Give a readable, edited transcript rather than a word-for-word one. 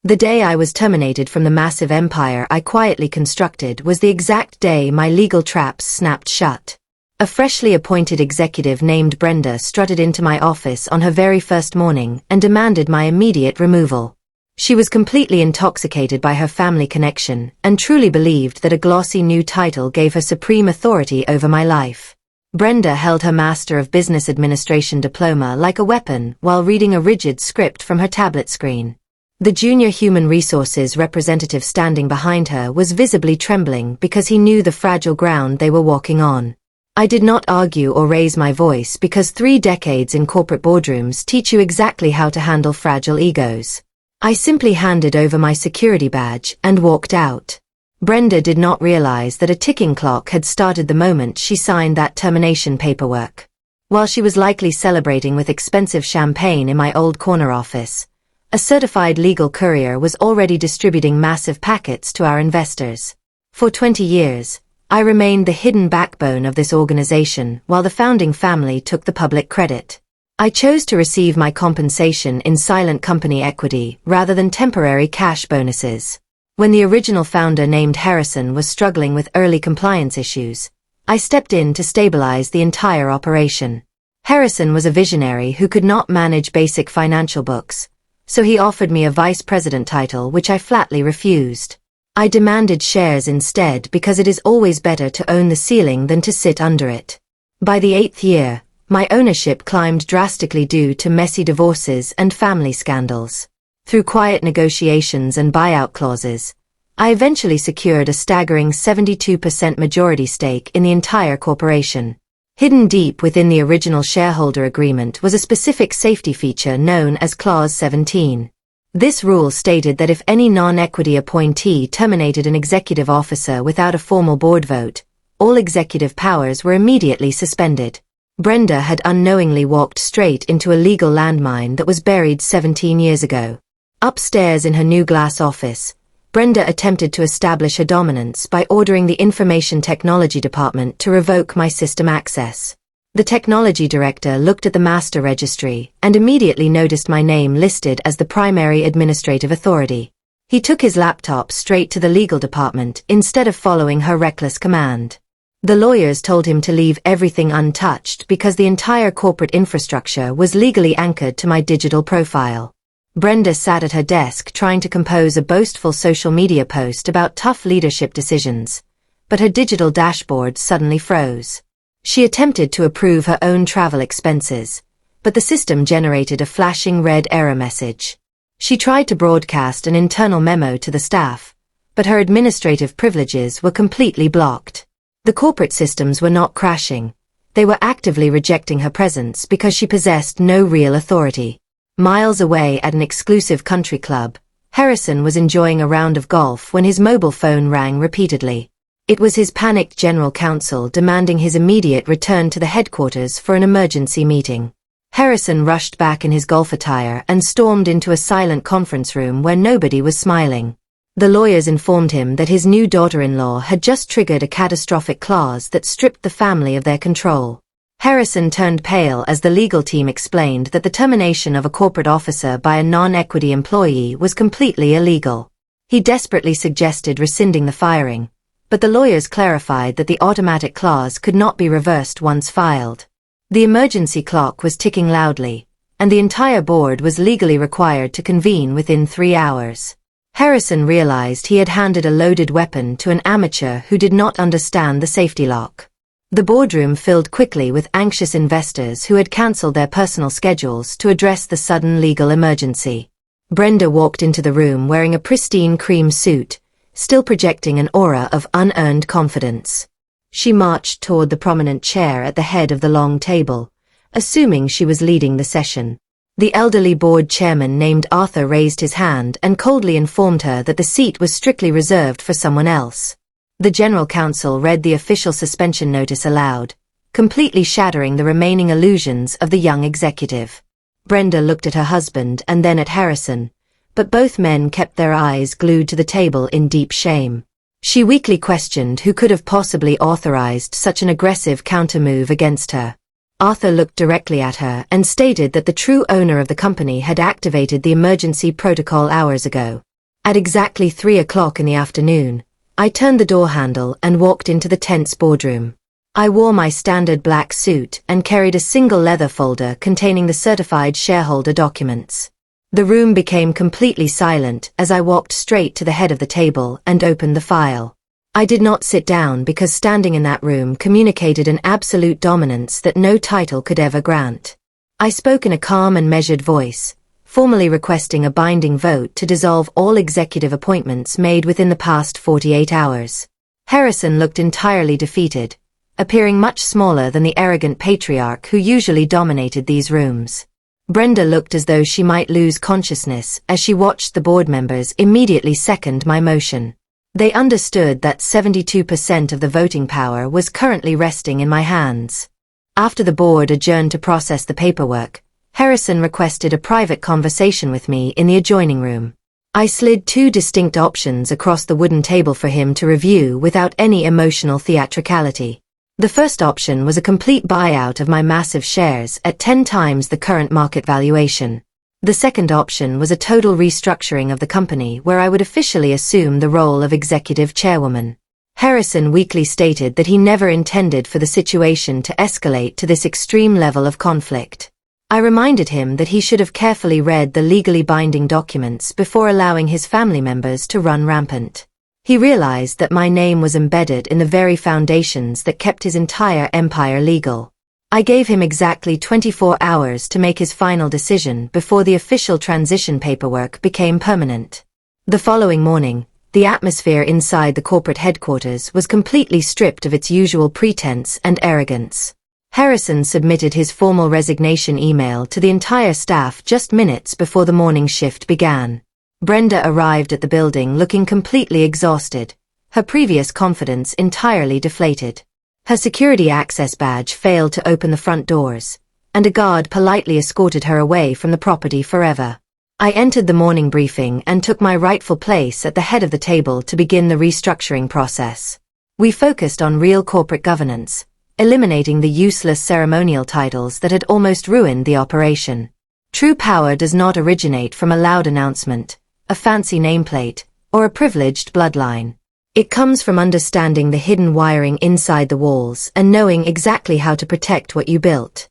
The day I was terminated from the massive empire I quietly constructed was the exact day my legal traps snapped shut. A freshly appointed executive named Brenda strutted into my office on her very first morning and demanded my immediate removal. She was completely intoxicated by her family connection and truly believed that a glossy new title gave her supreme authority over my life. Brenda held her Master of Business Administration diploma like a weapon while reading a rigid script from her tablet screen. The junior human resources representative standing behind her was visibly trembling because he knew the fragile ground they were walking on. I did not argue or raise my voice because 3 decades in corporate boardrooms teach you exactly how to handle fragile egos. I simply handed over my security badge and walked out. Brenda did not realize that a ticking clock had started the moment she signed that termination paperwork. While she was likely celebrating with expensive champagne in my old corner office, a certified legal courier was already distributing massive packets to our investors. For 20 years, I remained the hidden backbone of this organization while the founding family took the public credit. I chose to receive my compensation in silent company equity rather than temporary cash bonuses. When the original founder named Harrison was struggling with early compliance issues, I stepped in to stabilize the entire operation. Harrison was a visionary who could not manage basic financial books, so he offered me a vice president title which I flatly refused. I demanded shares instead because it is always better to own the ceiling than to sit under it. By the 8th year, my ownership climbed drastically due to messy divorces and family scandals. Through quiet negotiations and buyout clauses, I eventually secured a staggering 72% majority stake in the entire corporation. Hidden deep within the original shareholder agreement was a specific safety feature known as Clause 17. This rule stated that if any non-equity appointee terminated an executive officer without a formal board vote, all executive powers were immediately suspended. Brenda had unknowingly walked straight into a legal landmine that was buried 17 years ago. Upstairs in her new glass office, Brenda attempted to establish her dominance by ordering the Information Technology Department to revoke my system access. The technology director looked at the master registry and immediately noticed my name listed as the primary administrative authority. He took his laptop straight to the legal department instead of following her reckless command. The lawyers told him to leave everything untouched because the entire corporate infrastructure was legally anchored to my digital profile. Brenda sat at her desk trying to compose a boastful social media post about tough leadership decisions, but her digital dashboard suddenly froze. She attempted to approve her own travel expenses, but the system generated a flashing red error message. She tried to broadcast an internal memo to the staff, but her administrative privileges were completely blocked. The corporate systems were not crashing. They were actively rejecting her presence because she possessed no real authority. Miles away at an exclusive country club, Harrison was enjoying a round of golf when his mobile phone rang repeatedly. It was his panicked general counsel demanding his immediate return to the headquarters for an emergency meeting. Harrison rushed back in his golf attire and stormed into a silent conference room where nobody was smiling. The lawyers informed him that his new daughter-in-law had just triggered a catastrophic clause that stripped the family of their control. Harrison turned pale as the legal team explained that the termination of a corporate officer by a non-equity employee was completely illegal. He desperately suggested rescinding the firing, but the lawyers clarified that the automatic clause could not be reversed once filed. The emergency clock was ticking loudly, and the entire board was legally required to convene within 3 hours. Harrison realized he had handed a loaded weapon to an amateur who did not understand the safety lock. The boardroom filled quickly with anxious investors who had cancelled their personal schedules to address the sudden legal emergency. Brenda walked into the room wearing a pristine cream suit, still projecting an aura of unearned confidence. She marched toward the prominent chair at the head of the long table, assuming she was leading the session. The elderly board chairman named Arthur raised his hand and coldly informed her that the seat was strictly reserved for someone else. The general counsel read the official suspension notice aloud, completely shattering the remaining illusions of the young executive. Brenda looked at her husband and then at Harrison, but both men kept their eyes glued to the table in deep shame. She weakly questioned who could have possibly authorized such an aggressive countermove against her. Arthur looked directly at her and stated that the true owner of the company had activated the emergency protocol hours ago. At exactly 3 o'clock in the afternoon, I turned the door handle and walked into the tense boardroom. I wore my standard black suit and carried a single leather folder containing the certified shareholder documents. The room became completely silent as I walked straight to the head of the table and opened the file. I did not sit down because standing in that room communicated an absolute dominance that no title could ever grant. I spoke in a calm and measured voice, formally requesting a binding vote to dissolve all executive appointments made within the past 48 hours. Harrison looked entirely defeated, appearing much smaller than the arrogant patriarch who usually dominated these rooms. Brenda looked as though she might lose consciousness as she watched the board members immediately second my motion. They understood that 72% of the voting power was currently resting in my hands. After the board adjourned to process the paperwork, Harrison requested a private conversation with me in the adjoining room. I slid 2 distinct options across the wooden table for him to review without any emotional theatricality. The first option was a complete buyout of my massive shares at 10 times the current market valuation. The second option was a total restructuring of the company where I would officially assume the role of executive chairwoman. Harrison weakly stated that he never intended for the situation to escalate to this extreme level of conflict. I reminded him that he should have carefully read the legally binding documents before allowing his family members to run rampant. He realized that my name was embedded in the very foundations that kept his entire empire legal. I gave him exactly 24 hours to make his final decision before the official transition paperwork became permanent. The following morning, the atmosphere inside the corporate headquarters was completely stripped of its usual pretense and arrogance. Harrison submitted his formal resignation email to the entire staff just minutes before the morning shift began. Brenda arrived at the building looking completely exhausted, her previous confidence entirely deflated. Her security access badge failed to open the front doors, and a guard politely escorted her away from the property forever. I entered the morning briefing and took my rightful place at the head of the table to begin the restructuring process. We focused on real corporate governance, eliminating the useless ceremonial titles that had almost ruined the operation. True power does not originate from a loud announcement, a fancy nameplate, or a privileged bloodline. It comes from understanding the hidden wiring inside the walls and knowing exactly how to protect what you built.